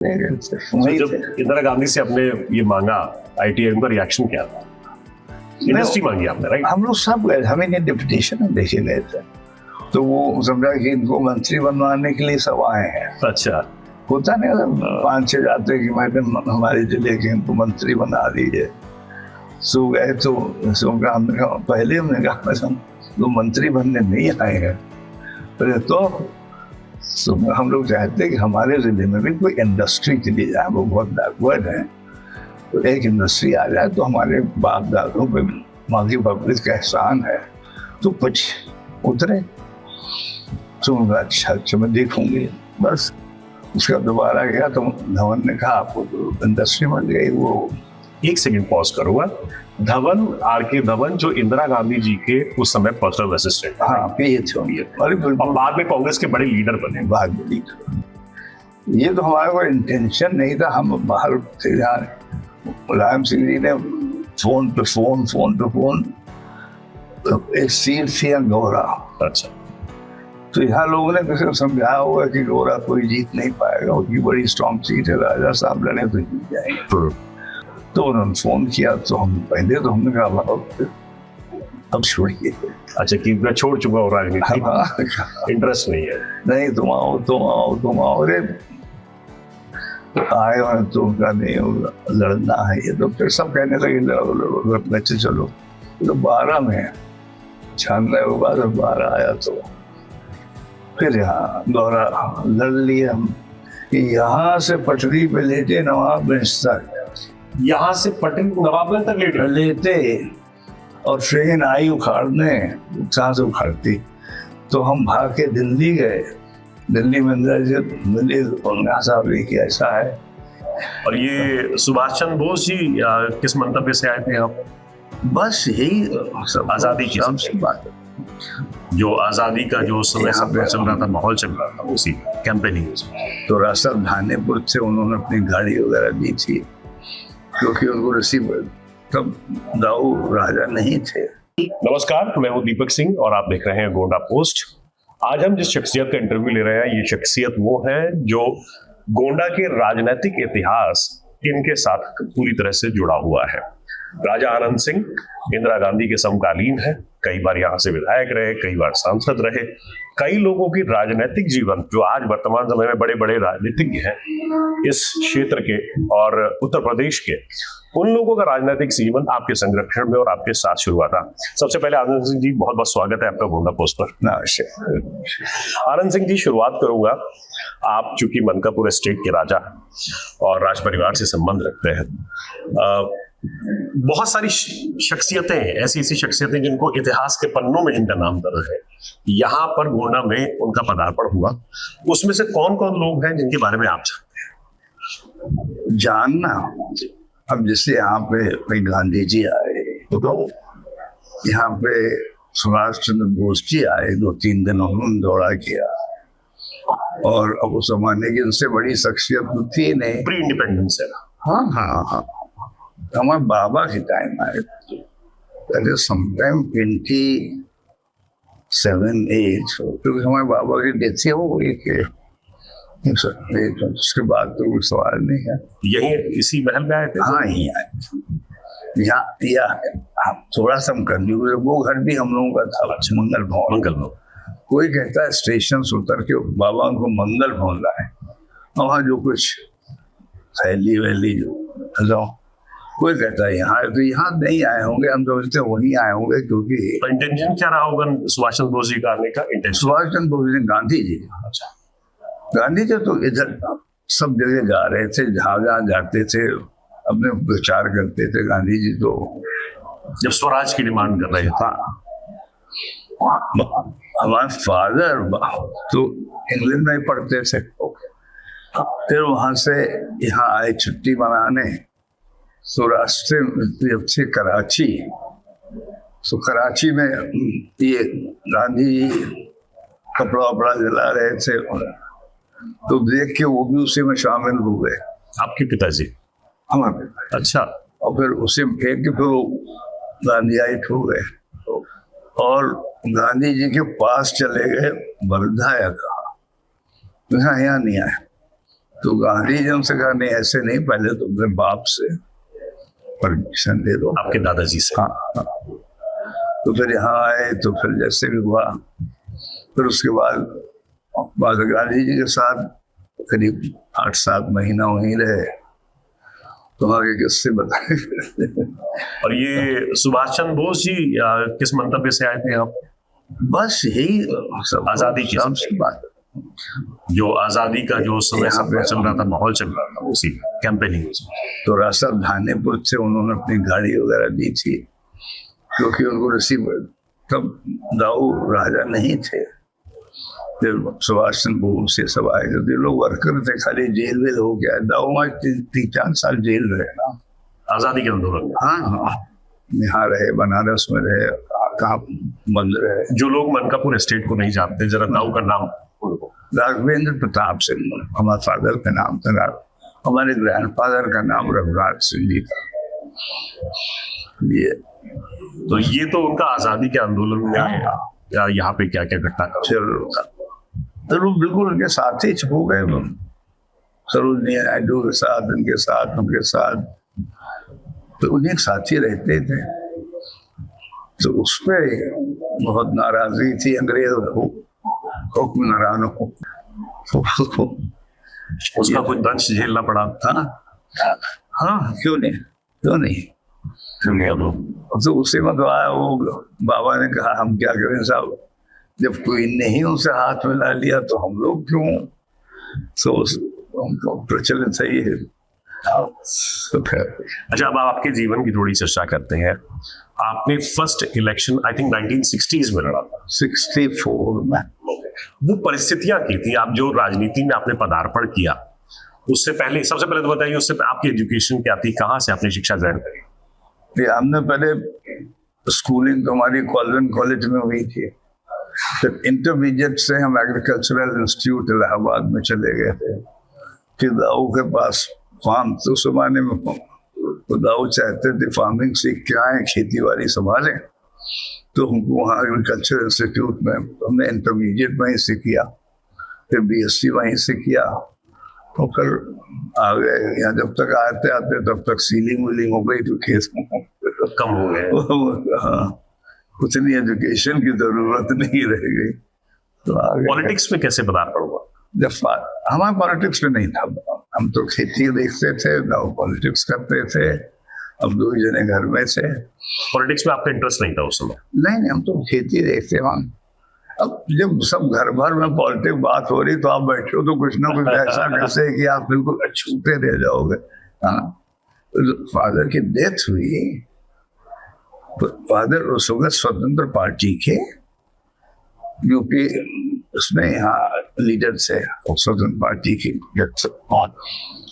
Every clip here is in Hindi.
वही जब इंदिरा गांधी से आपने ये मांगा ITI, उनका रिएक्शन क्या था? इंडस्ट्री मांगी आपने, राइट? हम लोग सब गए, हमें नहीं डिप्यूटेशन में देखे गए थे, तो वो समझा कि इनको मंत्री बनवाने के लिए सब आए हैं। अच्छा, होता नहीं, अगर 5-6 जाते कि मैडम हमारे जिले के इनको मंत्री बना दीजिए, सो गए तो हमने कहा, पहले हमने कहा तो मंत्री बनने नहीं आए हैं, तो हम लोग चाहते कि हमारे जिले में भी कोई इंडस्ट्री के लिए जाए, वो बहुत बैकवर्ड है, तो एक इंडस्ट्री आ जाए तो हमारे बाप दादों पे मांगी पब्लिक का एहसान है, तो कुछ उतरे। तो अच्छा मैं देखूंगी, बस। उसका दोबारा गया तो धवन ने कहा आपको तो इंडस्ट्री मिल गई। वो एक सेकंड पॉज करूंगा। धवन, RK धवन, जो इंदिरा गांधी जी के उस समय पर्सनल असिस्टेंट, हाँ PH होंगे, और बाद में कांग्रेस के बड़े लीडर बने। बाद में लीडर, ये तो हमारा कोई इंटेंशन नहीं था। हम बाहर थे, मुलायम सिंह जी ने फोन पे फोन तो एक सीट थी गौरा। अच्छा, तो यहाँ लोगों ने किसी को समझाया होगा कि गौरा कोई जीत नहीं पाएगा, उसकी बड़ी स्ट्रॉन्ग सीट है, राजा साहब लड़े तो जीत जाएंगे। तो उन्होंने फोन किया, तो हम पहले तो हमने कहा अब छोड़िए। अच्छा, कि मैं छोड़ चुका हूँ राजनीति, इंटरेस्ट नहीं है। नहीं, तुम आओ। अरे आए और तो उनका नहीं होगा, लड़ना है ये, तो फिर सब कहने लगे लड़ो बच्चे चलो। तो 12 में 96 के बाद 12 आया, तो फिर यहाँ गौरा लड़ लिया हम कि यहाँ से पटरी पे लेटे नवाबगंज तक, यहाँ से पटरी नवाबगंज तक लेटे और ट्रेन आई उखाड़ने, कहाँ से उखाड़ती, तो हम भाग के दिल्ली गए। दिल्ली में मिले साहब की ऐसा है। और ये सुभाष चंद्र बोस जी किस मंतव्य से आए थे आप? बस यही आजादी की बात, जो आजादी का जो समय चल रहा था, माहौल चल रहा था, उसी कैंपेनिंग। तो रास्ता धानेपुर से उन्होंने अपनी गाड़ी वगैरह दी थी, क्योंकि उनको रिसीव तब दाऊ राजा नहीं थे। नमस्कार, मैं हूँ दीपक सिंह और आप देख रहे हैं गोंडा पोस्ट। आज हम जिस शख्सियत का इंटरव्यू ले रहे हैं, ये शख्सियत वो है जो गोंडा के राजनीतिक इतिहास इनके साथ पूरी तरह से जुड़ा हुआ है। राजा आनंद सिंह इंदिरा गांधी के समकालीन है, कई बार यहाँ से विधायक रहे, कई बार सांसद रहे। कई लोगों की राजनीतिक जीवन, जो आज वर्तमान समय में बड़े बड़े राजनीतिज्ञ हैं इस क्षेत्र के और उत्तर प्रदेश के, उन लोगों का राजनीतिक जीवन आपके संरक्षण में और आपके साथ शुरू हुआ था। सबसे पहले आनंद सिंह जी, बहुत बहुत स्वागत है आपका गोंडा पोस्ट पर। आनंद सिंह जी, शुरुआत करूंगा। आप चूंकि मनकापुर स्टेट के राजा और राज परिवार से संबंध रखते हैं, बहुत सारी शख्सियतें, ऐसी शख्सियतें जिनको इतिहास के पन्नों में जिनका नाम दर्ज है, यहाँ पर गोंडा में उनका पदार्पण हुआ। उसमें से कौन कौन लोग हैं जिनके बारे में आप जानना? अब जैसे यहाँ पे गांधी जी आए, तो यहाँ पे सुभाष चंद्र बोस जी आए, 2-3 दिन उन्होंने दौरा किया, और अब उस जमाने की उनसे बड़ी शख्सियत तो थी नहीं, प्री इंडिपेंडेंस है। हाँ, हमारे बाबा के टाइम आए, समटाइम 27-8, क्योंकि हमारे बाबा की डेथ हो गई के, उसके बाद तो कोई सवाल नहीं है। यही इसी महल में आए थे? हाँ, यही आए। यहाँ थोड़ा सा हम कर, वो घर भी हम लोगों का था, मंगल भवन। कोई कहता है स्टेशन से उतर के बाबा उनको मंगल भवन लाए, वहाँ जो कुछ थैली वैली जो, कोई कहता है यहाँ, तो यहाँ नहीं आए होंगे, हम समझते हैं वहीं आए होंगे, क्योंकि इंटेंशन क्या रहा होगा सुभाष चंद्र बोस जी का आने का? इंटेंशन सुभाष चंद्र बोस जी, गांधी जी, गांधी जी तो इधर सब जगह जा रहे थे, जहाँ जाते थे अपने प्रचार करते थे। गांधी जी तो जब स्वराज की डिमांड कर रहे थे, हमारे फादर तो इंग्लैंड में ही पढ़ते थे, फिर वहां से यहाँ आए छुट्टी मनाने, तो रास्ते में थे कराची, तो कराची में ये गांधी जी कपड़ा वपड़ा जला रहे थे, तो देख के वो भी उसी में शामिल हो गए। आपके पिताजी? हमारे। अच्छा। और फिर उसी में फेंक के फिर गांधीयाइट हो गए, और गांधी जी के पास चले गए, वर्धा या कहा, यहाँ नहीं आए। तो गांधी जी उनसे कहा नहीं ऐसे नहीं, पहले तो अपने बाप से परमिशन ले लो, आपके दादाजी से। हाँ। तो फिर यहाँ आए, तो फिर जैसे भी हुआ, फिर उसके बाद गांधी जी के साथ करीब 8-7 महीना वहीं रहे, तो आगे किससे बताए। और ये सुभाष चंद्र बोस जी किस मंतव्य से आए थे आप? बस यही सब आजादी की सबसे बात, जो आजादी का जो समय सपना चल रहा था, माहौल चल रहा था, उसी कैंपेनिंग। तो रास्ता धानेपुर से उन्होंने अपनी गाड़ी वगैरह दी थी, क्योंकि उनको रिसीव, तब दाऊ राजा नहीं थे, फिर सुभाष चंद्र बोस से सब आए थे, लोग वर्कर थे, खाली जेल वेल हो गया। दाऊ आज 3-4 साल जेल रहे ना आजादी के आंदोलन में। हाँ, यहाँ रहे, बनारस में रहे, कहाँ बंद रहे। जो लोग मनकापुर एस्टेट को नहीं जानते, जरा दाऊ का नाम। राघवेंद्र प्रताप सिंह हमारे फादर का नाम था, हमारे ग्रैंडफादर का नाम रघुराज सिंह जी था। ये तो ये तो उनका आजादी के आंदोलन में आया, या यहाँ पे क्या क्या घटना कर तो लोग बिल्कुल उनके साथ ही हो गए, सरोजनी नायडू के साथ, उनके साथ, तो उन्हीं के साथ ही रहते थे। तो उस पर बहुत नाराजगी थी अंग्रेज हुक्मरानों को। उसका कुछ दंश झेलना पड़ा। हाँ, क्यों नहीं। तो उसी में तो आया, वो बाबा ने कहा हम क्या करें साहब, जब कोई नहीं उनसे हाथ मिला लिया तो हम लोग क्यों, तो उनको प्रचलित सही है। तो फिर अच्छा, अब आपके जीवन की थोड़ी चर्चा करते हैं। आपने first election I think 1960s में लड़ा था। 64 में। वो परिस्थितियां की थी, आप जो राजनीति में आपने पदार्पण किया, उससे पहले सबसे पहले तो बताइए, उससे आपकी एजुकेशन क्या थी, कहाँ से आपने शिक्षा ग्रहण करी? हमने पहले स्कूलिंग तो हमारी कॉलवन कॉलेज में हुई थी, फिर इंटरमीडिएट से हम एग्रीकल्चरल इंस्टीट्यूट इलाहाबाद में चले गए थे। फिर दाऊ के पास फार्म, तो उस जमाने में तो दाऊ चाहते थे फार्मिंग सीख के आए, खेती बाड़ी संभालें, तो हमको वहाँ एग्रीकल्चर इंस्टीट्यूट में हमने इंटरमीडिएट वहीं से किया, फिर BSc वहीं से किया, तो फिर आ गए यहाँ। जब तक आते तब तक सीलिंग वीलिंग हो गई, तो खेत कम हो गए। हाँ, उतनी एजुकेशन की जरूरत नहीं रह गई, तो आ गए। पॉलिटिक्स में कैसे पदार्पण हुआ? जब हमारा पॉलिटिक्स में नहीं था, हम तो खेती देखते थे, दाऊ पॉलिटिक्स करते थे, अब 2 जने घर में थे। पॉलिटिक्स में आपका इंटरेस्ट नहीं था उस समय? नहीं, हम तो खेती देखते हैं। अब जब सब घर भर में पॉलिटिक्स बात हो रही, तो आप बैठे हो तो कुछ ना कुछ ऐसा कैसे कि आप बिल्कुल छूटे रह जाओगे। हाँ, फादर की डेथ हुई, फादर उस वक्त स्वतंत्र पार्टी के यूपी उसमें यहाँ लीडर थे, स्वतंत्र पार्टी की,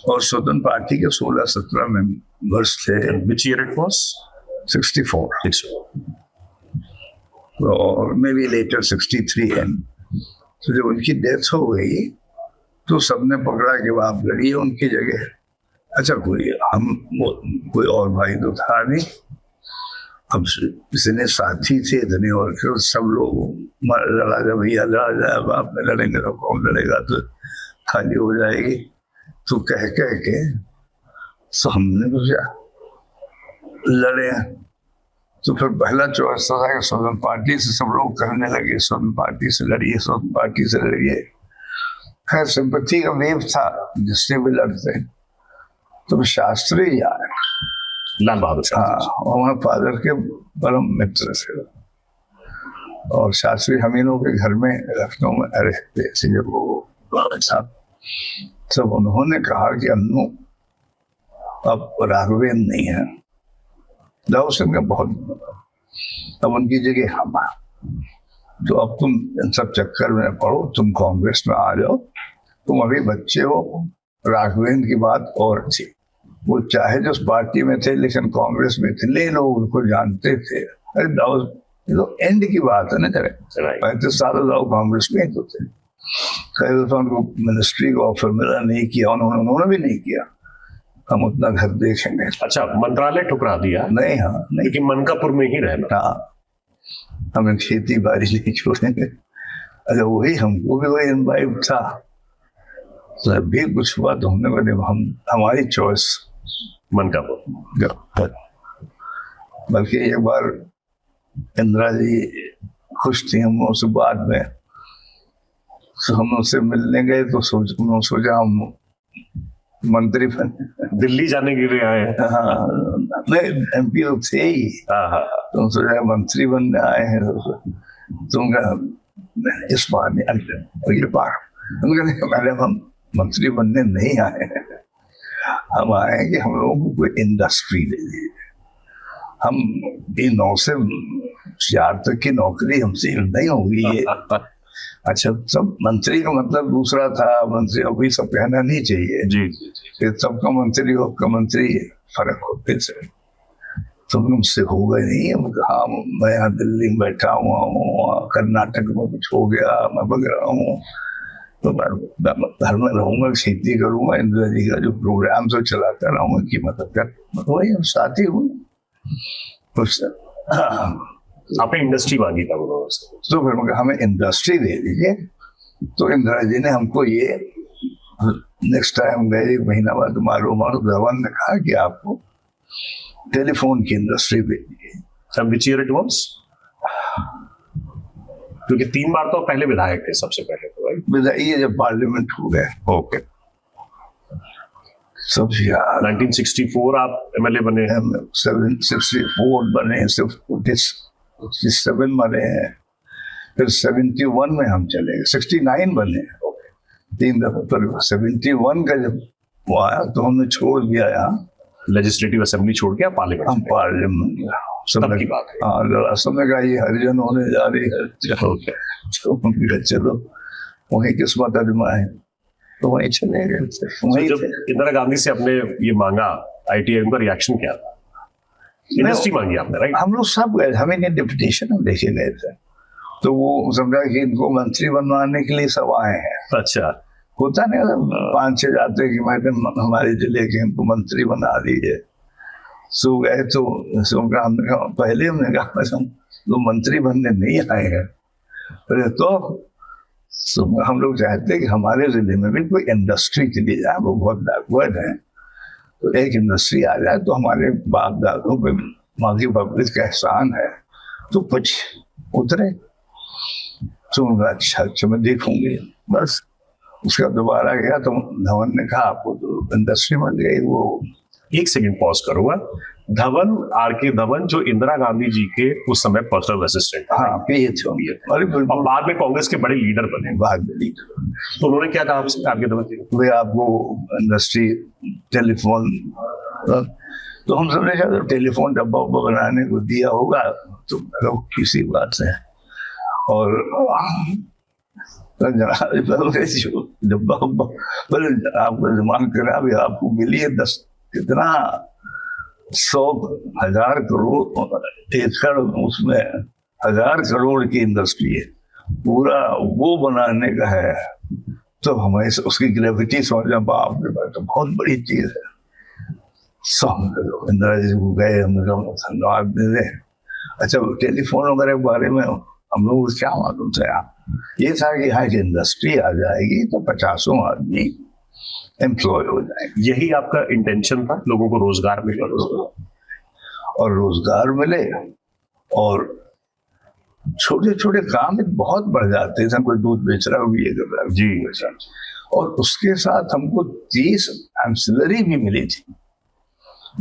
और स्वतंत्र पार्टी के 16-17 मेंबर्स थे। Which year it was? 64 और मे बी लेटर 63 है। तो जब उनकी डेथ हो गई तो सबने पकड़ा कि आप लड़िए उनकी जगह। अच्छा, कोई और भाई तो था नहीं, अब इतने साथी थे इतने, और फिर सब लोग लड़ा जा भैया, लड़ा जाए, अब आप में लड़ेंगे तो कौन लड़ेगा, तो खाली हो जाएगी। तो कह के तो हमने तो लड़े। तो फिर पहला चॉइस था कि स्वतंत्र पार्टी से, सब लोग कहने लगे स्वतंत्र पार्टी से लड़िए, स्वतंत्र पार्टी से लड़िए। खैर सिंपैथी का वेव था, जिससे भी लड़ते। तो शास्त्री आए, लाल बहादुर शास्त्री, हमारे फादर के परम मित्र थे, और शास्त्री हम लोग के घर में लखनऊ में रहते थे। जब वो साहब सब उन्होंने कहा कि अन्नू अब राघवेंद्र नहीं है, दाऊ सिंह का बहुत, अब उनकी जगह हम, तो अब तुम इन सब चक्कर में पढ़ो, तुम कांग्रेस में आ जाओ, तुम अभी बच्चे हो। राघवेंद्र की बात और थी, वो चाहे जो पार्टी में थे लेकिन कांग्रेस में थे, ले लोग उनको जानते थे। अरे दाऊ तो एंड की बात है ना, करे 35 साल दाऊ कांग्रेस में तो थे। कई दफा उनको मिनिस्ट्री का ऑफर मिला, नहीं किया उन्होंने भी नहीं किया, हम उतना घर देखेंगे। अच्छा, मंत्रालय ठुकरा दिया? नहीं, हाँ नहीं, लेकिन मनकापुर में ही रहना। हाँ, हमें खेती बाड़ी नहीं छोड़ेंगे। अच्छा, वही हमको भी वही इनवाइव था जब भी कुछ हुआ तो हमने बोले हम हमारी चॉइस मन का बोल। बल्कि एक बार इंदिरा जी खुश थी हम उससे बाद में, तो हम उससे मिलने गए तो उन्होंने सोचा हम मंत्री बन। दिल्ली जाने के लिए आए हैं? हाँ नहीं, MP तो थे ही। तो सोचा मंत्री बनने आए हैं, तुम इस बार नहीं, अगले बार। पहले हम मंत्री बनने नहीं आए हैं, हम आए हैं कि हम लोगों को कोई इंडस्ट्री दे दीजिए। हम ये 9 से 4 तक की नौकरी हमसे नहीं होगी ये। अच्छा, सब मंत्री का मतलब दूसरा था, मंत्री अभी सब कहना नहीं चाहिए जी। फिर सबका मंत्री हो का मंत्री फर्क होते थे। तो मुझसे होगा नहीं। हम कहा मैं यहाँ दिल्ली में बैठा हुआ हूँ, कर्नाटक में कुछ हो गया, मैं बग रहा हूँ, तो मैं घर में रहूंगा, खेती करूंगा, इंदिरा जी का जो प्रोग्राम तो चलाता रहूंगा कि मतलब वही हम साथी हुए। आपने इंडस्ट्री मांगी था तो फिर हमें इंडस्ट्री दे दीजिए। तो इंदिरा जी ने हमको ये नेक्स्ट टाइम गए 1 महीना बाद मालूम धवन ने कहा कि आपको टेलीफोन की इंडस्ट्री भेजिए। Which year it was? क्योंकि 3 बार तो पहले विधायक थे सबसे पहले तो भाई। ये जब पार्लियामेंट हो गए ओके, सब यार 1964 आप MLA बने हैं? 64 बने, 67 बने हैं, फिर 71 में हम चले गए, 69 बने 3 दफा। पर 71 का जब वो आया तो हमने छोड़ दिया यहाँ लेजिस्लेटिव असेंबली छोड़ के पार्लियामेंट। हम पार्लियामेंट तब की बात है। हाँ, सबने कहा ये हरिजन होने जा रही है, तो चलो वही किस्मत आजमाए, तो वहीं चले गए। जब इंदिरा गांधी से आपने ये मांगा ITI, उनका रिएक्शन क्या था? इंडस्ट्री मांगी आपने, राइट? हम लोग सब गए, हमें डिप्यूटेशन हम देखे गए थे, तो वो समझा कि इनको मंत्री बनवाने के लिए सब आए हैं। अच्छा, होता नहीं, 5-6 जाते कि मैडम हमारे जिले के हमको मंत्री बना दीजिए। सो गए तो हमने कहा, पहले हमने कहा हम मंत्री बनने नहीं आए हैं। तो हम लोग चाहते हैं कि हमारे जिले में भी कोई इंडस्ट्री चली जाए, वो बहुत बैकवर्ड है, तो एक इंडस्ट्री आ जाए तो हमारे बाप दादों पे माँ की पब्लिक का एहसान है, तो कुछ उतरे। तो अच्छा मैं देखूंगी। बस उसका दोबारा गया तो धवन ने कहा आपको तो इंडस्ट्री बन गई। वो 1 सेकंड पॉज करूंगा। धवन, RK धवन, जो इंदिरा गांधी जी के उस समय पर्सनल असिस्टेंट, हाँ थे, और बाद में कांग्रेस के बड़े लीडर बने। बाद में लीडर, तो उन्होंने क्या कहा आपसे? RK धवन जी भाई आपको इंडस्ट्री टेलीफोन, तो हम समझे शायद टेलीफोन डब्बा उब्बा बनाने को दिया होगा, तो किसी बात से। और डब्बा उब्बा आपको जमान करा भी आपको मिली है 10 कितना 100,000 करोड़ एकड़, उसमें 1000 करोड़ की इंडस्ट्री है, पूरा वो बनाने का है। तो हमें उसकी ग्रेविटी समझा, बाप रे बाप, तो बहुत बड़ी चीज है। इंदिरा जी को गए, हमने कहा धन्यवाद दे दे। अच्छा, टेलीफोन वगैरह के बारे में हम लोग को क्या मालूम था? ये था कि यहाँ की इंडस्ट्री आ जाएगी तो 50 आदमी एम्प्लॉय हो जाएंगे। यही आपका इंटेंशन था, लोगों को रोजगार मिले, और रोजगार मिले, और छोटे छोटे काम बहुत बढ़ जाते थे। कोई दूध बेच रहा है, ये कर रहा है जी, और उसके साथ हमको 30 एंसिलरी भी मिली थी,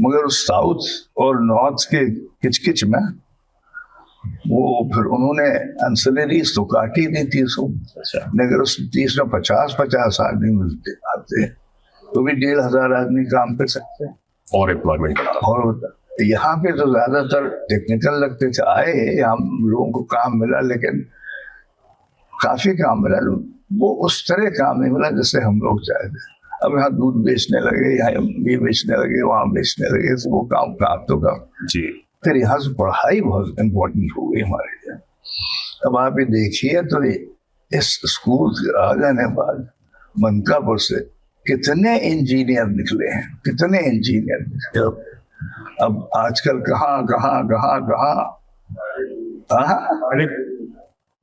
मगर उस साउथ और नॉर्थ के किचकिच में वो फिर उन्होंने एंसिलरीज तो काटी दी 300। अगर उस 30 में 50 आदमी मिलते आते तो भी 1,500 आदमी काम कर सकते हैं और एम्प्लॉयमेंट। और यहाँ पे तो ज्यादातर टेक्निकल लगते थे, आए हम लोगों को काम मिला, लेकिन काफी काम मिला, वो उस तरह काम नहीं मिला जैसे हम लोग चाहते। अब यहाँ दूध बेचने लगे, यहाँ ये बेचने लगे, वहाँ बेचने लगे, तो वो काम तो काम जी। फिर यहाँ से पढ़ाई बहुत इम्पोर्टेंट हो गई हमारे लिए। अब आप ये देखिए तो इस स्कूल से आ जाने बाद मनकापुर से कितने इंजीनियर निकले हैं, कितने इंजीनियर निकले। अब आजकल कहाँ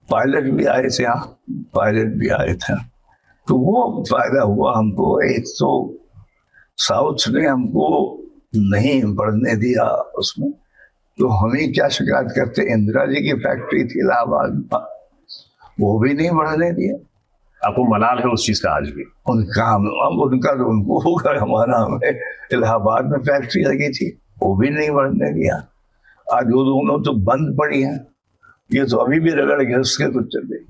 पायलट भी आए थे, यहाँ पायलट भी आए थे, तो वो फायदा हुआ हमको। एक तो साउथ ने हमको नहीं बढ़ने दिया उसमें, तो हमें क्या शिकायत करते, इंदिरा जी की फैक्ट्री थी इलाहाबाद में, वो भी नहीं बढ़ने दिया। आपको मलाल है उस चीज का आज भी? उनका उनका तो उनको होगा, हमारा हमें इलाहाबाद में फैक्ट्री लगी थी, वो भी नहीं बढ़ने दिया। आज वो दोनों तो बंद पड़ी हैं, ये तो अभी भी रगड़ घिस के कुछ चल रही।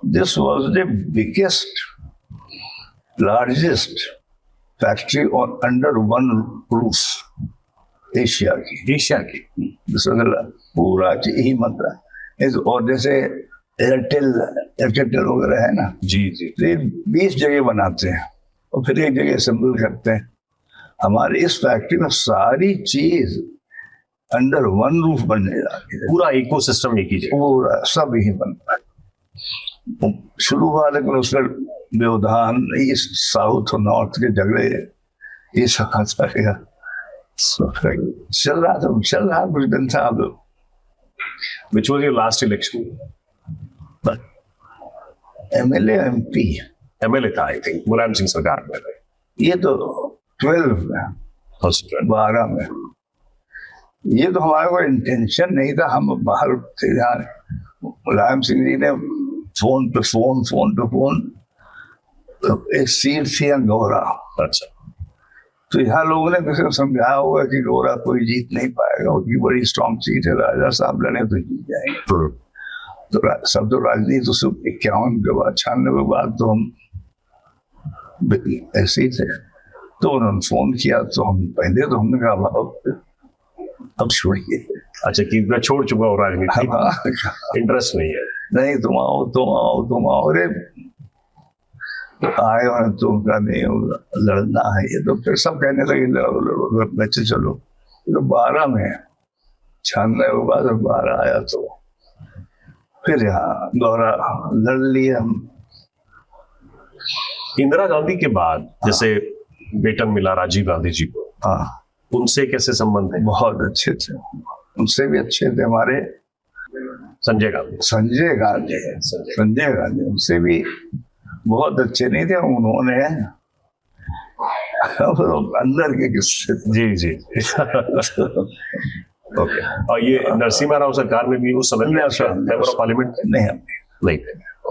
This was the biggest largest factory और अंडर वन रूफ एशिया की पूरा यही मतलब। और जैसे एयरटेल वगैरह है ना, जी जी, तो ये 20 जगह बनाते हैं और फिर एक जगह असेंबल करते हैं। हमारे इस फैक्ट्री में सारी चीज अंडर वन रूफ बनने लगी है, पूरा इकोसिस्टम एक ही जगह, पूरा सब यही बनता है। शुरू हुआ लेकिन उसका व्यवधान ईस्ट साउथ और नॉर्थ के झगड़े ये सब चल रहा कुछ दिन था। अब which was your last election? MLA MP MLA था आई थिंक, मुलायम सिंह सरकार में। ये तो 12 में 12 में, ये तो हमारा कोई इंटेंशन नहीं था। हम बाहर थे, मुलायम सिंह जी ने फोन पे फोन एक सीट थी गौरा। अच्छा, तो यहाँ लोगों ने किसी को समझाया होगा कि गौरा कोई जीत नहीं पाएगा, उनकी बड़ी स्ट्रॉन्ग सीट है, राजा साहब लड़े तो जीत जाएंगे। तो सब तो राजनीति तो 51 के बाद 96 के बाद तो हम ऐसे ही थे। तो उन्होंने फोन किया तो हम पहले तो हमने कहा अब छोड़िए। अच्छा, कि मैं छोड़ चुका हूँ राजनीति, इंटरेस्ट नहीं है। नहीं, तुम आओ। अरे आए और तो उनका नहीं लड़ना है ये, तो फिर सब कहने लगे लड़ो बच्चे चलो। तो 12 में 96 के बाद 12 आया तो फिर यहाँ गौरा लड़ लिए हम। इंदिरा गांधी के बाद जैसे वेतन मिला राजीव गांधी जी को, हाँ, उनसे कैसे संबंध है? बहुत अच्छे थे, उनसे भी अच्छे थे हमारे संजय गांधी उनसे भी बहुत अच्छे नहीं थे उन्होंने। अंदर के किस्से जी ओके। और ये नरसिम्हा राव सरकार में भी उस समय मेंबर ऑफ पार्लियामेंट नहीं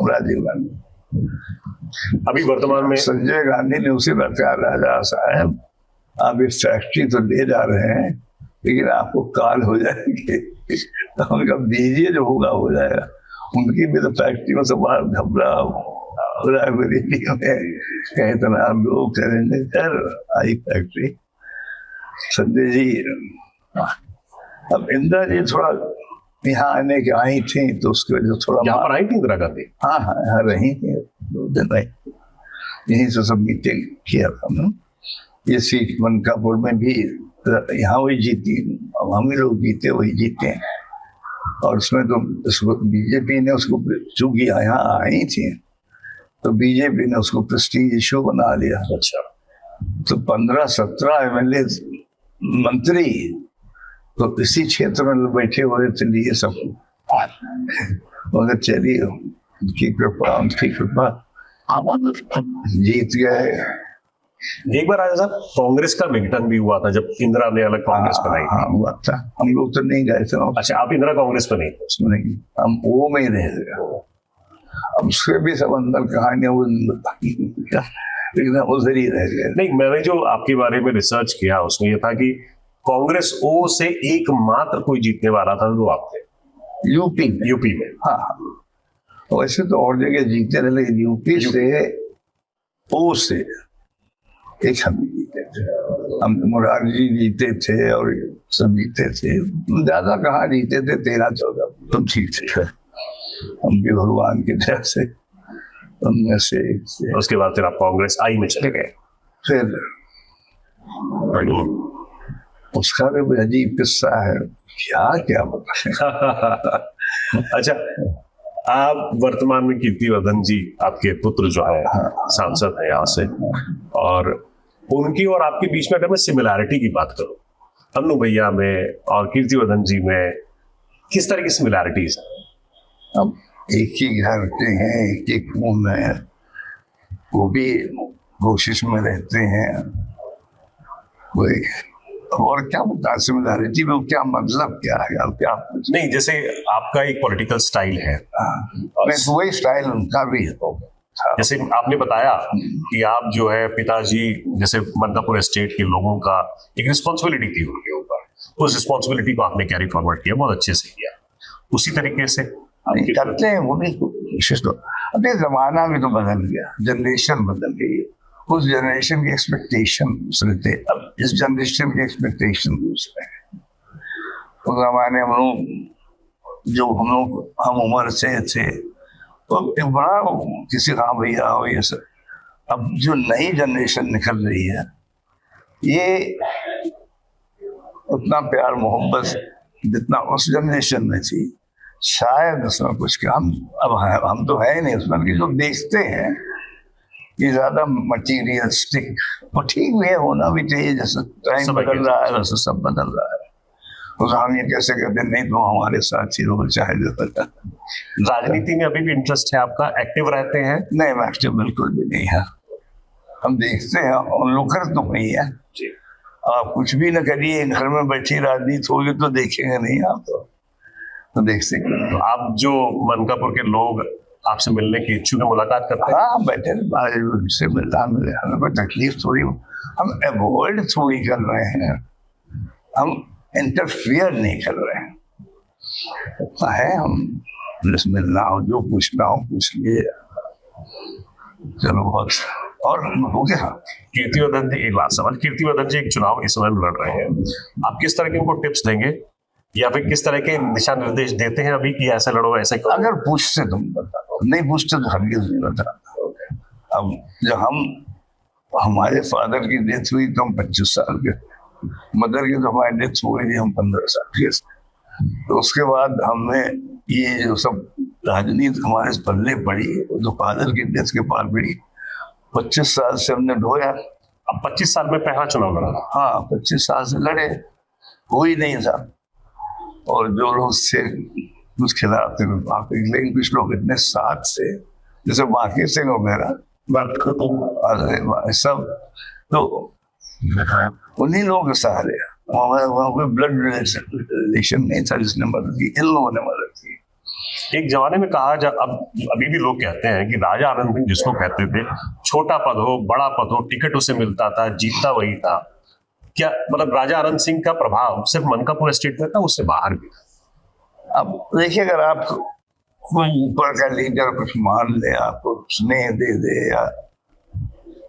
राजीव गांधी। अभी वर्तमान में संजय गांधी ने उसे बताया, राजा साहब आप इस फैक्ट्री तो ले जा रहे हैं लेकिन आपको काल हो जाएंगे। तो उनका बीजे जो होगा हो जाएगा। उनकी भी तो फैक्ट्री में सब बाहर घबरा इतना लोग करेंगे। कर आई फैक्ट्री संजय जी। अब इंदिरा जी थोड़ा यहाँ आने के आई थी तो उसकी वजह से थोड़ा यहाँ पर आई थी इंदिरा गांधी। हाँ यहाँ रही थी 2 दिन रही। यहीं से सब मीटिंग किया था ना। ये सीट मनकापुर में भी यहाँ वही जीती, हम ही लोग जीते वही जीते। और उसमें तो उसको बीजेपी ने उसको चूंकि यहाँ आई थी तो बीजेपी ने उसको प्रेस्टीज इशू बना लिया। अच्छा, तो 15-17 MLA मंत्री तो इसी क्षेत्र में बैठे हुए थे लिए सब। मगर चलिए उनकी कृपा जीत गए। एक बार राजा साहब कांग्रेस का विघटन भी हुआ था जब इंदिरा ने अलग कांग्रेस बनाई। हाँ हुआ था, हम लोग तो नहीं गए थे। अच्छा, आप इंदिरा कांग्रेस में नहीं थे? उसमें नहीं, हम वो में ही रह गए। अब उसके भी सब अंदर कहानियां लेकिन उधर ही रह गए। नहीं, मैंने जो आपके बारे में रिसर्च किया उसमें यह था कि कांग्रेस ओ से एकमात्र कोई जीतने वाला था तो आप थे यूपी में। हाँ, वैसे तो और जगह जीते रहे लेकिन यूपी से ओ से एक हम जीते थे। हम मुरारी जी जीते थे और सब जीते थे। ज्यादा कहाँ जीते थे, 13-14 तो ठीक थे। हम भी भगवान की तरफ से उनमें से। उसके बाद फिर आप कांग्रेस आई में चले गए। फिर उसका भी अजीब किस्सा है, क्या बताएं। अच्छा, आप वर्तमान में कीर्तिवर्धन जी आपके पुत्र जो है सांसद है यहाँ से, और उनकी और आपके बीच में अगर मैं सिमिलैरिटी की बात करूं, अन्नू भैया में और कीर्तिवर्धन जी में किस तरह की सिमिलैरिटीज है? अब एक ही घर के हैं, एक ही खून है, वो भी कोशिश में रहते हैं। वही, और क्या बता, सिमिलैरिटी में क्या मतलब क्या है, अब क्या नहीं, जैसे आपका एक पॉलिटिकल स्टाइल है, नहीं, वही स्टाइल उनका भी है। जैसे आपने बताया कि आप जो है पिताजी जैसे मनकापुर एस्टेट के लोगों का एक रिस्पॉन्सिबिलिटी थी उनके ऊपर, उस रिस्पॉन्सिबिलिटी को आपने कैरी फॉरवर्ड किया, बहुत अच्छे से किया। उसी तरीके से करते हैं वो भी कोशिश। तो अभी जमाना भी तो बदल गया, जनरेशन बदल गई, उस जनरेशन की एक्सपेक्टेशन दूसरे थे, अब इस जनरेशन की एक्सपेक्टेशन दूसरे हैं। उस जमाने हम लोग हम उम्र से थे तो एक बड़ा किसी हाँ भैया हो ये सब। अब जो नई जनरेशन निकल रही है, ये उतना प्यार मोहब्बत जितना उस जनरेशन में थी शायद उसमें कुछ क्या हम तो है नहीं उसमें कि जो देखते हैं ये ज्यादा मटीरियलिस्टिक, और ठीक भी है, होना भी चाहिए। जैसे टाइम बदल रहा है वैसे सब बदल रहा है। तो हम ये कैसे कहते हैं नहीं तो हमारे साथ ही रोल चाहे जो बता। राजनीति में अभी भी इंटरेस्ट है आपका, एक्टिव रहते हैं? नहीं, मैं एक्टिव बिल्कुल भी नहीं है। हम देखते हैं और लोग कर तो नहीं है। आप कुछ भी न करिए, घर में बैठी राजनीति होगी तो देखेंगे नहीं आप, तो देख सकते। तो आप जो मनकापुर के लोग आपसे मिलने की इच्छुक है, मुलाकात करते हैं? हाँ, बैठे उनसे मिलना मिले, हमें कोई तकलीफ थोड़ी, हम अवॉइड थोड़ी कर रहे हैं, हम इंटरफियर नहीं कर रहे हैं। इतना है, हम मिलना हो जो पूछना हो पूछ लिए, चलो बहुत। और हो गया। कीर्तिवर्धन जी, एक लास्ट सवाल, कीर्तिवर्धन जी एक चुनाव इस समय लड़ रहे हैं, आप किस तरह के उनको टिप्स देंगे या फिर किस तरह के दिशा निर्देश देते हैं अभी कि ऐसा लड़ो ऐसा करो? अगर पूछते तुम बताओ, नहीं पूछते तो हरगिज़ नहीं बताता। अब जब हमारे फादर की डेथ हुई तो हम 25 साल के, मदर की तो हमारी डेथ हुई थी हम 15 साल के। तो उसके बाद हमने ये जो सब राजनीति हमारे पल्ले पड़ी, जो फादर की डेथ के पार पड़ी, 25 साल से हमने ढोया। अब 25 साल में पहला चुनाव लड़ा? हाँ, 25 साल से लड़े, हो ही नहीं था। और जो लोग से कुछ खिलाफ थे, लेकिन कुछ लोग इतने साथ से, जैसे बाकी सिंह वगैरह सब, तो उन्हीं लोगों के सहारे, वहाँ पे ब्लड रिलेशन नहीं था जिसने मदद की, इन लोगों ने मदद की। एक जमाने में कहा जा, अब अभी भी लोग कहते हैं कि राजा आनंद सिंह जिसको कहते थे, छोटा पद हो बड़ा पद हो टिकट उसे मिलता था, जीतता वही था। क्या मतलब राजा आनंद सिंह का प्रभाव सिर्फ मनकापुर एस्टेट में था, उससे बाहर भी? अब देखिए, अगर आप कोई ऊपर का लीडर कुछ मान ले, आपको स्नेह दे दे या,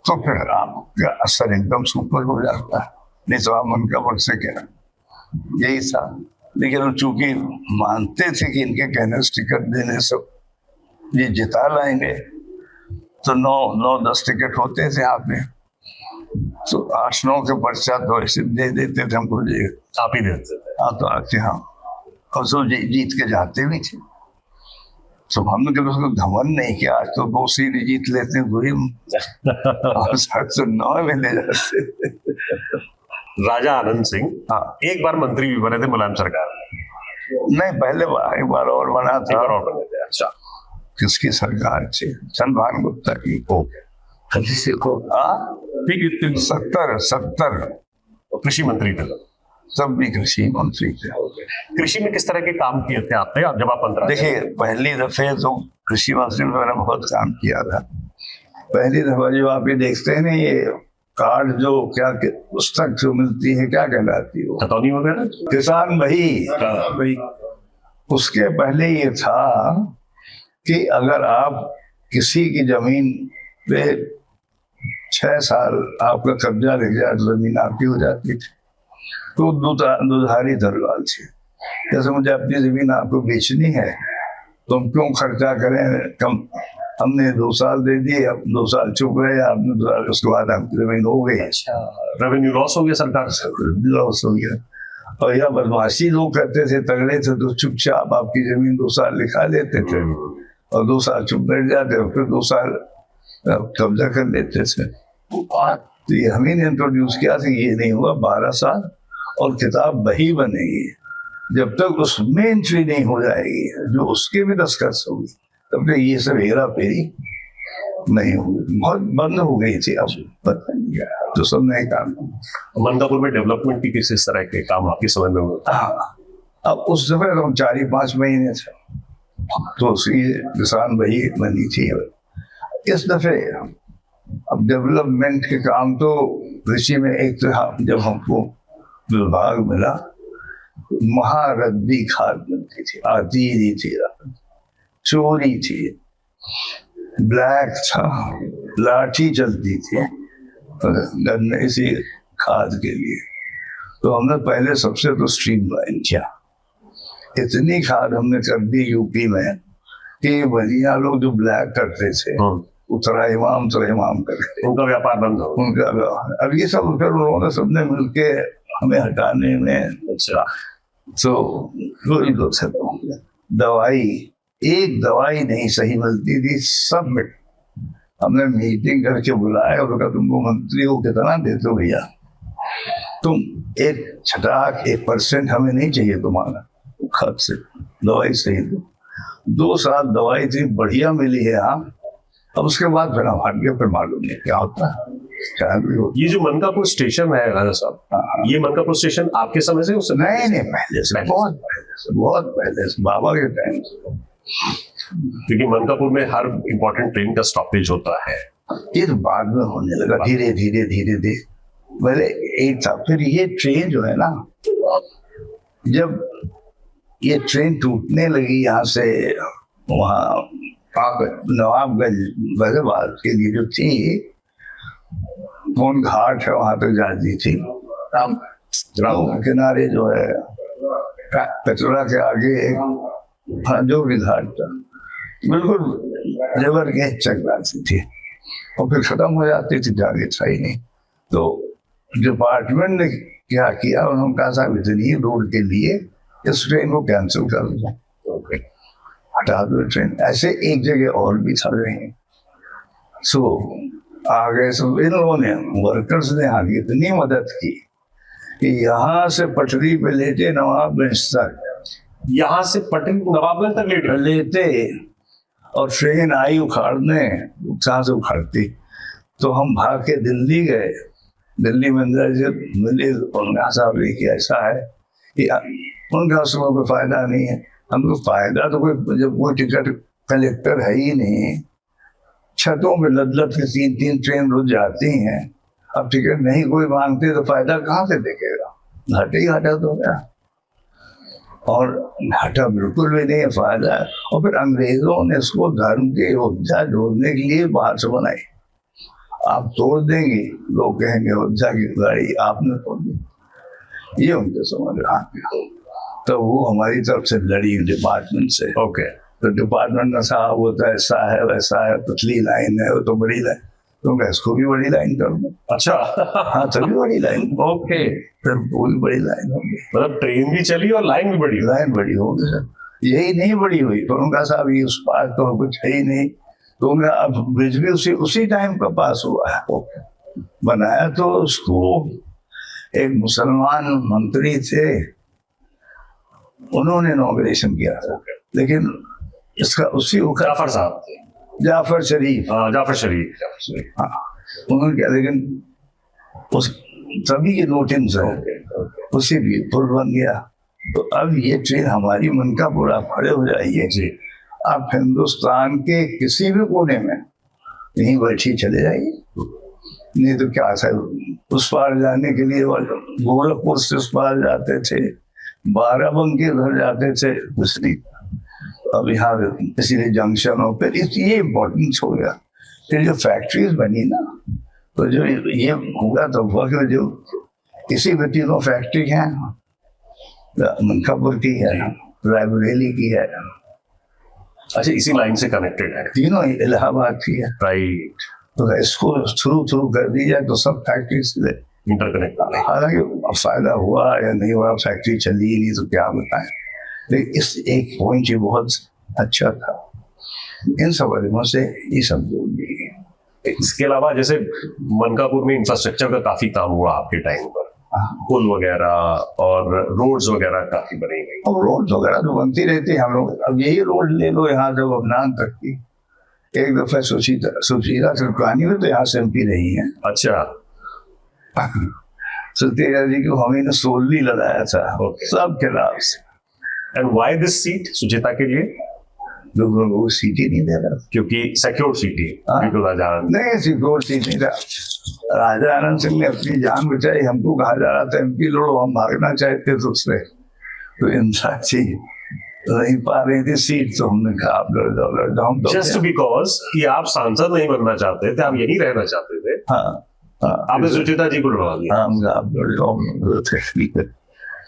तो फिर आपका असर एकदम सुपर हो जाता है। नहीं तो आप मनकापुर से क्या, यही था। लेकिन चूंकि मानते थे कि इनके कहने से टिकट देने से ये जिता लाएंगे, तो 9-10 टिकट होते थे यहाँ पे, तो 8-9 के पर्चा तो ऐसे दे देते थे हमको, आप ही देते थे? हाँ, तो आते, हाँ, और सब जीत के जाते भी थे। तो हमने कभी उसको धमन नहीं किया, आज तो 2 सीट जीत लेते हैं पूरी, और 709 में ले जाते। राजा आनंद सिंह हाँ, एक बार मंत्री भी बने थे मुलायम सरकार? नहीं, पहले एक बार और बना था। और बने थे? अच्छा, किसकी सरकार थी? चंद्रभान गुप्ता की। किसी को 70 कृषि मंत्री थे, सब भी कृषि मंत्री थे। कृषि में किस तरह के काम किए थे आपने जब आप 15? देखिए, पहली दफे तो कृषि मंत्री में मैंने बहुत काम किया था। पहली दफा जो आप ये देखते हैं ना, ये कार्ड जो क्या पुस्तक जो मिलती है, क्या कहलाती है, खतौनी वगैरह, किसान भाई, उसके पहले ये था कि अगर आप किसी की जमीन पे 6 साल आपका कब्जा लग जाए तो जमीन आपकी हो जाती थी। तो दुधारी दरगाल थी, जैसे मुझे अपनी जमीन आपको बेचनी है तो हम क्यों खर्चा करें, कम हमने 2 साल दे दिए, अब 2 साल चुप रहे, आपने उसके बाद आपकी जमीन हो गई। अच्छा, रेवेन्यू लॉस हो गया, सरकार से लॉस हो गया। और यह बदमाशी लोग करते थे, तगड़े थे तो चुपचाप आपकी जमीन 2 साल लिखा लेते थे और 2 साल चुप बैठ जाते, फिर 2 साल कब्जा कर लेते थे। तो ये हमें इंट्रोड्यूस किया था, ये नहीं हुआ 12 साल, और किताब वही बनेगी जब तक उसमें एंट्री नहीं हो जाएगी जो उसके भी दस्तखत होगी, तब तक ये सब हेरा फेरी नहीं हुई, बहुत बंद हो गई थी, अब पता नहीं क्या तो सब नए काम। मनकापुर में डेवलपमेंट की किस तरह के काम आपके समय में हुए? हाँ, अब उस समय तो 4-5 महीने थे, तो उसकी किसान वही बनी थी। इस दफे अब डेवलपमेंट के काम तो कृषि में एक तो जब हमको विभाग मिला, महारद्दी खाद मिलती थी, आती नहीं थी, चोरी थी, ब्लैक था, लाठी चलती थी गन्ने इसी खाद के लिए। तो हमने पहले सबसे तो स्ट्रीमलाइन किया, इतनी खाद हमने कर दी यूपी में कि बढ़िया लोग जो ब्लैक करते थे उतरा इमाम करके उनका व्यापार बंद हो उनका। अब ये सब फिर उन्होंने सबने मिलके हमें हटाने में, अच्छा, तो वही लोग से दवाई, एक दवाई नहीं सही मिलती थी, सब में हमने मीटिंग करके बुलाया और कहा तुमको मंत्री को कितना देते हो भैया, तुम एक छटाक 1% हमें नहीं चाहिए तुम्हारा खाद से, दवाई सही दो। 2 साल दवाई थी बढ़िया मिली है हाँ, अब उसके बाद फिर हम हट गए, फिर मालूम नहीं क्या होता है। ये जो मनकापुर स्टेशन है राजा साहब, ये मनकापुर स्टेशन आपके समय से उस समय? नहीं पहले से, बहुत पहले से, बाबा के टाइम से। क्योंकि मनकापुर में हर इम्पोर्टेंट ट्रेन का स्टॉपेज होता है। ये तो बाद में होने लगा, धीरे धीरे पहले एक था, फिर ये ट्रेन जो है ना, जब ये ट्रेन टूटने लगी यहाँ से वहाँ नवाबगंज वजहबाद के लिए जो थी, कौन घाट है वहां तक जाती थी, किनारे जो है पेट्रोला के आगे हाँ जो भी घाट था, बिल्कुल रिवर के चकराती थी और फिर खत्म हो जाती थी, जागे था ही नहीं। तो डिपार्टमेंट ने क्या किया, उन्होंने कहा साहब इतनी रोड के लिए इस ट्रेन को कैंसिल कर दो, हटा दो ट्रेन। ऐसे एक जगह और भी था रहे, सो आ गए सब। इन लोगों ने, वर्कर्स ने आगे इतनी मदद की कि यहाँ से पटरी पे लेते नवाबगंज तक, यहाँ से पटरी नवाबगंज तक लेते और ट्रेन आई उखाड़ने, कहाँ से उखाड़ती, तो हम भाग के दिल्ली गए। दिल्ली में अंदर जब मिले उनका साहब कि ऐसा है कि उनका उसमें कोई फायदा नहीं है। हमको फायदा तो कोई, जब कोई टिकट कलेक्टर है ही नहीं, छतों में लद के 3 ट्रेन रोज जाती हैं, अब टिकट नहीं कोई मांगते तो फायदा कहाँ से देखेगा, घाटे ही घाटा तो गया। और घाटा बिल्कुल भी नहीं है, फायदा है। और फिर अंग्रेजों ने इसको धर्म के योद्धा जोड़ने के लिए बाहर से बनाई। आप तोड़ देंगे, लोग कहेंगे योद्धा की गाड़ी आपने तोड़ दी, ये उनके समझ आ गया। तो वो हमारी तरफ से लड़ी डिपार्टमेंट से। ओके, तो डिपार्टमेंट का साहब होता है, ऐसा है वैसा है, पतली लाइन है वो तो बड़ी लाइन, तो मैं इसको भी बड़ी लाइन कर दूं। अच्छा हाँ तभी बड़ी लाइन, ओके, फिर वो भी बड़ी लाइन होगी, मतलब ट्रेन भी चली और लाइन भी बड़ी, लाइन बड़ी होगी सर। यही नहीं बड़ी हुई, तो उनका साहब ये उस पार तो कुछ है ही नहीं, तो उनका अब ब्रिज भी उसी टाइम का पास हुआ है। बनाया तो उसको एक मुसलमान मंत्री थे, उन्होंने इनॉग्रेशन किया था, लेकिन इसका उसी जाफर साहब, जाफर शरीफ, जाफर शरीफ, हाँ उन्होंने किया, लेकिन उस सभी के नोटिन से उसी भी पुल बन गया। तो अब ये ट्रेन हमारी मनकापुर आप खड़े हो जाइए जी, आप हिंदुस्तान के किसी भी कोने में यहीं बैठी चले जाइए, नहीं तो क्या सर, उस पार जाने के लिए गोरखपुर से उस पार जाते थे, बाराबंकी उधर जाते थे, इसलिए अब यहाँ इसीलिए जंक्शन हो। फिर ये इम्पोर्टेंस हो गया, फिर जो फैक्ट्रीज बनी ना, तो जो ये हुआ तो हुआ कि जो किसी भी तीनों फैक्ट्री है, मनकापुर की है, रायबरेली की है, अच्छा इसी लाइन से कनेक्टेड है, तीनों इलाहाबाद की है, राइट। तो इसको थ्रू कर दी जाए तो सब फैक्ट्री से इंटरकनेक्ट। हालांकि फायदा हुआ या नहीं हुआ, फैक्ट्री चली ही नहीं तो क्या बताएं, लेकिन इस एक पॉइंट ये बहुत अच्छा था। इन सब वजहों से ये सब जोड़ दिए। इसके अलावा जैसे मनकापुर में इंफ्रास्ट्रक्चर का काफी काम हुआ आपके टाइम पर, पुल वगैरह और रोड्स वगैरह काफी बनी गई। और रोड वगैरह तो बनती रहती है। हम लोग अब यही रोड ले लो यहाँ से वनान तक की, एक दफा सुशीला कृपलानी में तो यहाँ से MP रही है। अच्छा, सुशीला जी को हमें ने सोलली लगाया था Okay. सब खिलाफ से, and why this seat Sucheta के लिए? लोगों को सीट ही नहीं दे रहा। क्योंकि सिक्योर सीट ही हाँ। बिल्कुल राजा नहीं सिक्योर सीट नहीं था। राजा आनंद सिंह ने अपनी जान बचाई, हमको कहा जा रहा था MP लड़ो, हम भागना चाहते थे उससे, तो इंदिरा जी नहीं पा रही थी सीट, तो हमने कहा आप लड़ जाओ हम तो जस्ट बिकॉज कि आप सांसद नहीं बनना चाहते थे, आप यहीं रहना चाहते थे, हाँ हाँ आपने सुचेता जी को लड़वा दिया। हम कहा आप लड़ जाओ,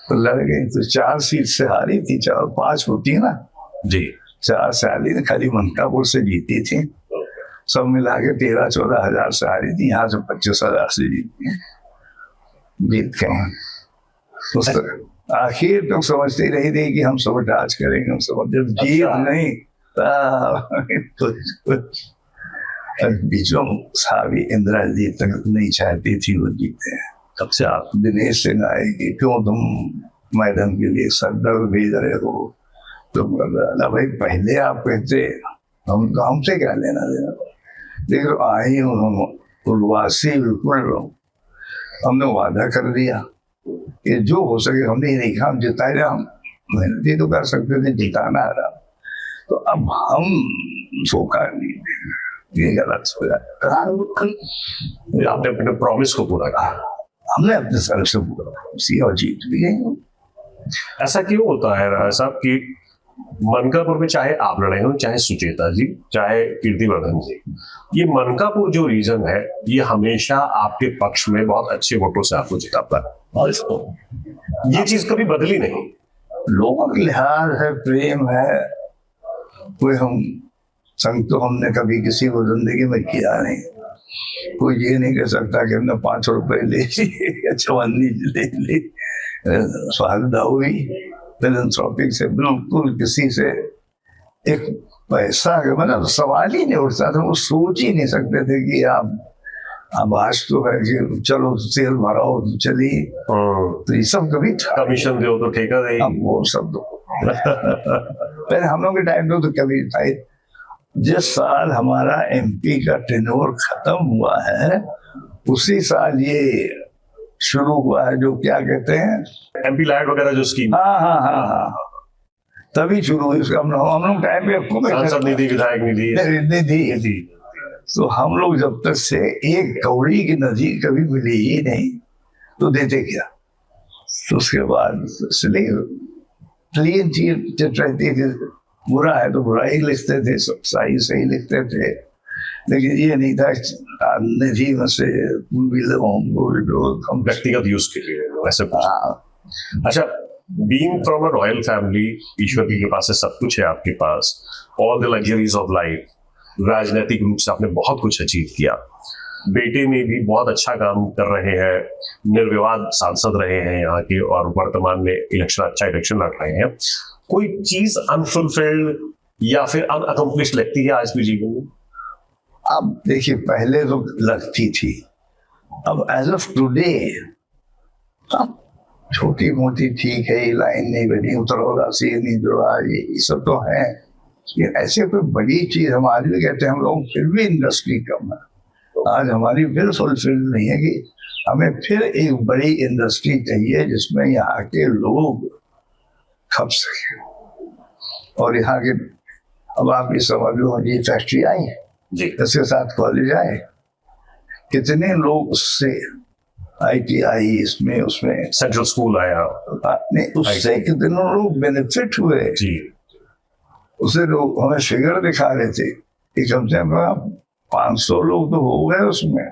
तो लड़ गई। तो 4 सीट से हारी थी, 4-5 होती है ना, जी 4 से हारी थी, खाली मनकापुर से जीती थी, सब मिला के 13-14 हजार से हारी थी, यहाँ से 25 हजार से जीती, जीत गए। उस तरह आखिर तक समझते रही थी कि हम सबटाज करेंगे, हम सब जब जीत नहीं कुछ बीचों सारी इंदिरा जी तक नहीं चाहती थी वो जीते। तब से आप दिनेश सिंह आए कि क्यों तुम मैडम के लिए सरदर भेज रहे हो, तो बोला भाई पहले आप कहते हमसे क्या लेना देना, देखो आई हूँ हम उर्वासी बिल्कुल, हमने वादा कर दिया कि जो हो सके हमने नहीं कहा हम जिताए रहे, हम मेहनत ही तो कर सकते थे, जिताना आ रहा, तो अब हम सोखा नहीं, ये गलत हो जाता। आपने अपने प्रॉमिस को पूरा किया, हमने अपने सर से पूरा किया और जीत भी गए। ऐसा क्यों होता है राजा साहब कि मनकापुर में चाहे आप लड़े हो, चाहे सुचेता जी, चाहे कीर्तिवर्धन जी, ये मनकापुर जो रीजन है ये हमेशा आपके पक्ष में बहुत अच्छे वोटों से आपको जिताता है, और ये चीज कभी बदली नहीं। लोगों का लिहाज है, प्रेम है, कोई हम संग तो हमने कभी किसी को जिंदगी में किया नहीं, कोई ये नहीं कह सकता कि हमने 5 रुपए ले लिए, चवन्नी ले ली, स्वागत हुई फिलंथ्रोपिक से, बिल्कुल किसी से एक पैसा मतलब सवाल ही नहीं उठता था, वो सोच ही नहीं सकते थे कि आप आज तो है कि चलो तेल भराओ तो चलिए, तो ये सब कभी था। कमीशन दो तो ठेका दे, अब वो सब तो पहले हम लोग के टाइम तो कभी था। जिस साल हमारा MP का टेन्योर खत्म हुआ है उसी साल ये शुरू हुआ है, जो क्या कहते हैं MP लैंड वगैरह जो स्कीम, हाँ, तभी शुरू हुई। हम लोग टाइम पे सांसद निधि, विधायक निधि थी, तो हम लोग जब तक से एक कौड़ी की नदी कभी मिली ही नहीं तो देते क्या, तो उसके बाद इसलिए क्लीन चीज रहती थी, बुरा है तो बुरा ही लिखते थे, सही सही लिखते थे, लेकिन ये नहीं था निधि में से व्यक्तिगत यूज के लिए वैसे। अच्छा, being from a royal family, ईश्वर की कृपा से सब कुछ है आपके पास, all the luxuries of life, राजनीतिक रूप से आपने बहुत कुछ अचीव किया, बेटे में भी बहुत अच्छा काम कर रहे हैं, निर्विवाद सांसद रहे हैं यहाँ के, और वर्तमान में अच्छा इलेक्शन लड़ रहे हैं, कोई चीज अनफुलफिल्ड या फिर अनअकम्प्लिश्ड लगती है आज भी जीवन में? अब देखिए पहले तो लगती थी, अब एज ऑफ टुडे अब छोटी मोटी ठीक है, लाइन नहीं बनी, उतरौदा से नहीं जुड़ा, ये सब तो है, ये ऐसे कोई बड़ी चीज हम आज भी कहते हैं हम लोग फिर भी इंडस्ट्री कम है। आज हमारी बिल्कुल फील्ड नहीं है कि हमें फिर एक बड़ी इंडस्ट्री चाहिए जिसमें यहाँ के लोग खप सके, और यहाँ के अब आप ये समझ लो ये फैक्ट्री आई है जी, इसके साथ कॉलेज आए, कितने लोग उससे ITI इसमें उसमें सेंट्रल स्कूल आया, नहीं उससे कितने लोग बेनिफिट हुए जी, उसे लोग हमें फिगर दिखा रहे थे कि कम से कम 500 लोग तो हो गए उसमें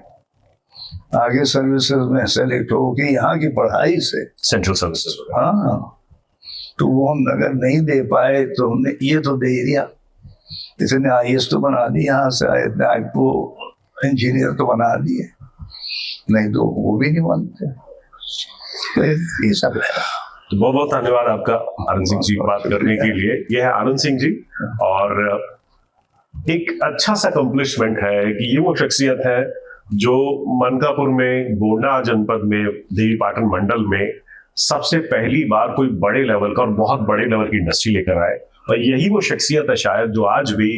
आगे सर्विसेज में सेलेक्ट हो गई यहाँ की पढ़ाई से, सेंट्रल सर्विसेज। हाँ, तो वो हम अगर नहीं दे पाए तो हमने ये तो दे दिया, इसने IAS तो बना दी, यहाँ से आपको इंजीनियर तो बना दिए, नहीं तो वो भी नहीं बनते, ये सब है। तो बहुत बहुत धन्यवाद आपका आनंद सिंह जी बात करने के लिए। यह है आनंद सिंह जी, और एक अच्छा सा अकम्प्लिशमेंट है कि ये वो शख्सियत है जो मनकापुर में, गोंडा जनपद में, देवीपाटन मंडल में सबसे पहली बार कोई बड़े लेवल का और बहुत बड़े लेवल की इंडस्ट्री लेकर आए, और यही वो शख्सियत है शायद जो आज भी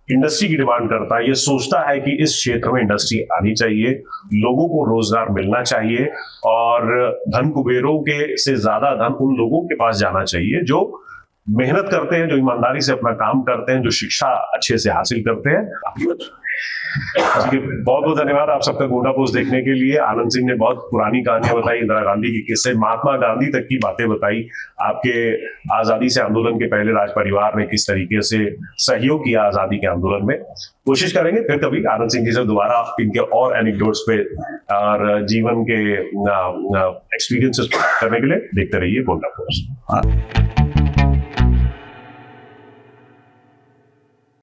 इंडस्ट्री की डिमांड करता है, ये सोचता है कि इस क्षेत्र में इंडस्ट्री आनी चाहिए, लोगों को रोजगार मिलना चाहिए और धन कुबेरों के से ज्यादा धन उन लोगों के पास जाना चाहिए जो मेहनत करते हैं, जो ईमानदारी से अपना काम करते हैं, जो शिक्षा अच्छे से हासिल करते हैं। बहुत बहुत धन्यवाद आप सबका गोंडा पोस्ट देखने के लिए। आनंद सिंह ने बहुत पुरानी कहानियां बताई, इंदिरा गांधी की किस्से, महात्मा गांधी तक की बातें बताई, आपके आजादी से आंदोलन के पहले राज परिवार ने किस तरीके से सहयोग किया आजादी के आंदोलन में। कोशिश करेंगे फिर कभी आनंद सिंह जी से दोबारा इनके और एनेक्डोट्स पे और जीवन के एक्सपीरियंसेस करने के लिए। देखते रहिए गोंडा पोस्ट।